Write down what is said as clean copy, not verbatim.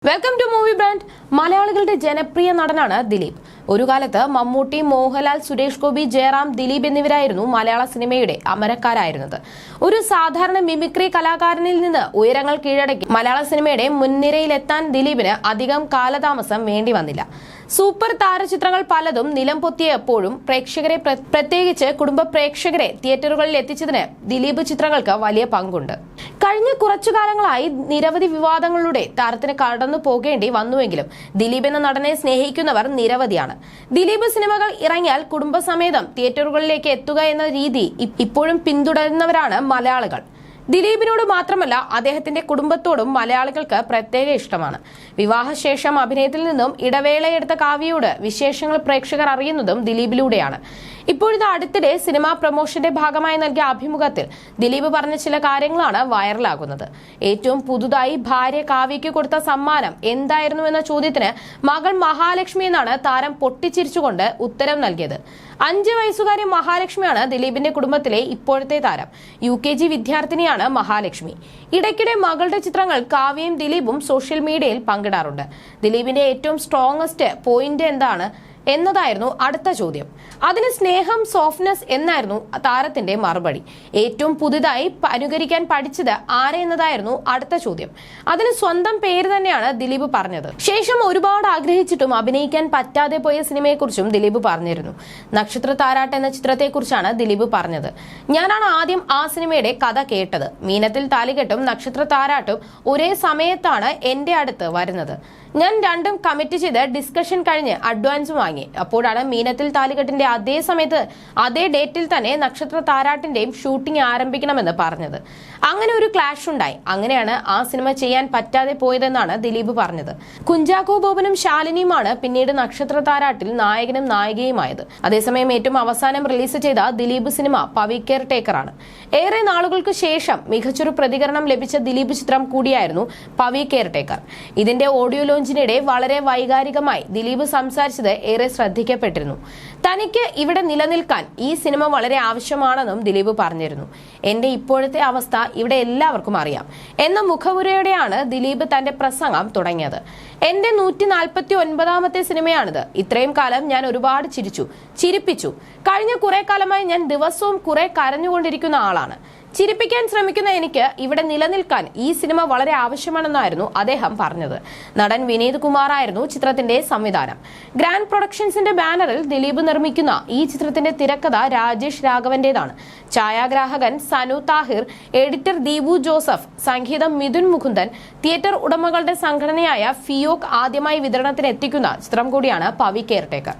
Welcome to movie brand. മലയാളികളുടെ ജനപ്രിയ നടനാണ് ദിലീപ്. ഒരു കാലത്ത് മമ്മൂട്ടി, മോഹൻലാൽ, സുരേഷ് ഗോപി, ജയറാം, ദിലീപ് എന്നിവരായിരുന്നു മലയാള സിനിമയുടെ അമരക്കാരായിരുന്നത്. ഒരു സാധാരണ മിമിക്രി കലാകാരനിൽ നിന്ന് ഉയരങ്ങൾ കീഴടക്കി മലയാള സിനിമയുടെ മുൻനിരയിലെത്താൻ ദിലീപിന് അധികം കാലതാമസം വേണ്ടി വന്നില്ല. സൂപ്പർ താരചിത്രങ്ങൾ പലതും നിലം പൊത്തിയപ്പോഴും പ്രേക്ഷകരെ, പ്രത്യേകിച്ച് കുടുംബ പ്രേക്ഷകരെ തിയേറ്ററുകളിൽ എത്തിച്ചതിന് ദിലീപ് ചിത്രങ്ങൾക്ക് വലിയ പങ്കുണ്ട്. കഴിഞ്ഞ കുറച്ചു കാലങ്ങളായി നിരവധി വിവാദങ്ങളിലൂടെ താരത്തിന് കടന്നു പോകേണ്ടി വന്നുവെങ്കിലും ദിലീപ് എന്ന നടനെ സ്നേഹിക്കുന്നവർ നിരവധിയാണ്. ദിലീപ് സിനിമകൾ ഇറങ്ങിയാൽ കുടുംബസമേതം തിയേറ്ററുകളിലേക്ക് എത്തുക എന്ന രീതി ഇപ്പോഴും പിന്തുടരുന്നവരാണ് മലയാളികൾ. ദിലീപിനോട് മാത്രമല്ല, അദ്ദേഹത്തിന്റെ കുടുംബത്തോടും മലയാളികൾക്ക് പ്രത്യേക ഇഷ്ടമാണ്. വിവാഹശേഷം അഭിനയത്തിൽ നിന്നും ഇടവേളയെടുത്ത കാവ്യയോട് വിശേഷങ്ങൾ പ്രേക്ഷകർ അറിയുന്നതും ദിലീപിലൂടെയാണ്. ഇപ്പോഴത്തെ അടുത്തിടെ സിനിമാ പ്രൊമോഷന്റെ ഭാഗമായി നൽകിയ അഭിമുഖത്തിൽ ദിലീപ് പറഞ്ഞ ചില കാര്യങ്ങളാണ് വൈറലാകുന്നത്. ഏറ്റവും പുതുതായി ഭാര്യ കാവ്യയ്ക്ക് കൊടുത്ത സമ്മാനം എന്തായിരുന്നു എന്ന ചോദ്യത്തിന് മകൾ മഹാലക്ഷ്മി എന്നാണ് താരം പൊട്ടിച്ചിരിച്ചുകൊണ്ട് ഉത്തരം നൽകിയത്. 5 വയസ്സുകാരി മഹാലക്ഷ്മിയാണ് ദിലീപിന്റെ കുടുംബത്തിലെ ഇപ്പോഴത്തെ താരം. UKG വിദ്യാർത്ഥിനിയാണ് മഹാലക്ഷ്മി. ഇടയ്ക്കിടെ മകളുടെ ചിത്രങ്ങൾ കാവ്യയും ദിലീപും സോഷ്യൽ മീഡിയയിൽ പങ്കിടാറുണ്ട്. ദിലീപിന്റെ ഏറ്റവും സ്ട്രോങ്ങസ്റ്റ് പോയിന്റ് എന്താണ് എന്നതായിരുന്നു അടുത്ത ചോദ്യം. അതിന് സ്നേഹം, സോഫ്റ്റ്നെസ് എന്നായിരുന്നു താരത്തിന്റെ മറുപടി. ഏറ്റവും പുതുതായി അനുകരിക്കാൻ പഠിച്ചത് ആരെ എന്നതായിരുന്നു അടുത്ത ചോദ്യം. അതിന് സ്വന്തം പേര് തന്നെയാണ് ദിലീപ് പറഞ്ഞത്. ശേഷം ഒരുപാട് ആഗ്രഹിച്ചിട്ടും അഭിനയിക്കാൻ പറ്റാതെ പോയ സിനിമയെക്കുറിച്ചും ദിലീപ് പറഞ്ഞിരുന്നു. നക്ഷത്ര താരാട്ട് എന്ന ചിത്രത്തെക്കുറിച്ചാണ് ദിലീപ് പറഞ്ഞത്. ഞാനാണ് ആദ്യം ആ സിനിമയുടെ കഥ കേട്ടത്. മീനത്തിൽ താലികെട്ടും നക്ഷത്ര താരാട്ടും ഒരേ സമയത്താണ് എന്റെ അടുത്ത് വരുന്നത്. ഞാൻ രണ്ടും കമ്മിറ്റ് ചെയ്ത് ഡിസ്കഷൻ കഴിഞ്ഞ് അഡ്വാൻസ് വാങ്ങി. അപ്പോഴാണ് മീനത്തിൽ താലികെട്ടിന്റെ അതേ സമയത്ത് അതേ ഡേറ്റിൽ തന്നെ നക്ഷത്ര താരാട്ടിന്റെയും ഷൂട്ടിംഗ് ആരംഭിക്കണമെന്ന് പറഞ്ഞത്. അങ്ങനെ ഒരു ക്ലാഷ് ഉണ്ടായി. അങ്ങനെയാണ് ആ സിനിമ ചെയ്യാൻ പറ്റാതെ പോയതെന്നാണ് ദിലീപ് പറഞ്ഞത്. കുഞ്ചാക്കോ ബോബനും ശാലിനിയുമാണ് പിന്നീട് നക്ഷത്ര താരാട്ടിൽ നായകനും നായികയുമായത്. അതേസമയം ഏറ്റവും അവസാനം റിലീസ് ചെയ്ത ദിലീപ് സിനിമ പവി കെയർ ടേക്കറാണ്. ഏറെ നാളുകൾക്ക് ശേഷം മികച്ചൊരു പ്രതികരണം ലഭിച്ച ദിലീപ് ചിത്രം കൂടിയായിരുന്നു പവി കെയർ ടേക്കർ. ഇതിന്റെ ഓഡിയോ ലോഞ്ചിനിടെ വളരെ വൈകാരികമായി ദിലീപ് സംസാരിച്ചത് ഏറെ ശ്രദ്ധിക്കപ്പെട്ടിരുന്നു. തനിക്ക് ഇവിടെ നിലനിൽക്കാൻ ഈ സിനിമ വളരെ ആവശ്യമാണെന്നും ദിലീപ് പറഞ്ഞിരുന്നു. എന്റെ ഇപ്പോഴത്തെ അവസ്ഥ ഇവിടെ എല്ലാവർക്കും അറിയാം എന്ന മുഖവുരയോടെയാണ് ദിലീപ് തന്റെ പ്രസംഗം തുടങ്ങിയത്. എന്റെ 149ാമത്തെ സിനിമയാണിത്. ഇത്രയും കാലം ഞാൻ ഒരുപാട് ചിരിപ്പിച്ചു. കഴിഞ്ഞ കുറെ കാലമായി ഞാൻ ദിവസവും കുറെ കരഞ്ഞുകൊണ്ടിരിക്കുന്ന ആളാണ്. ചിരിപ്പിക്കാൻ ശ്രമിക്കുന്ന എനിക്ക് ഇവിടെ നിലനിൽക്കാൻ ഈ സിനിമ വളരെ ആവശ്യമാണെന്നായിരുന്നു അദ്ദേഹം പറഞ്ഞത്. നടൻ വിനീത് കുമാർ ആയിരുന്നു ചിത്രത്തിന്റെ സംവിധാനം. ഗ്രാൻഡ് പ്രൊഡക്ഷൻസിന്റെ ബാനറിൽ ദിലീപ് നിർമ്മിക്കുന്ന ഈ ചിത്രത്തിന്റെ തിരക്കഥ രാജേഷ് രാഘവന്റേതാണ്. ഛായാഗ്രാഹകൻ സനു താഹിർ, എഡിറ്റർ ദീപു ജോസഫ്, സംഗീതം മിഥുൻ മുകുന്ദൻ. തിയേറ്റർ ഉടമകളുടെ സംഘടനയായ ഫിയോക് ആദ്യമായി വിതരണത്തിന് എത്തിക്കുന്ന ചിത്രം കൂടിയാണ് പവി കെയർ ടേക്കർ.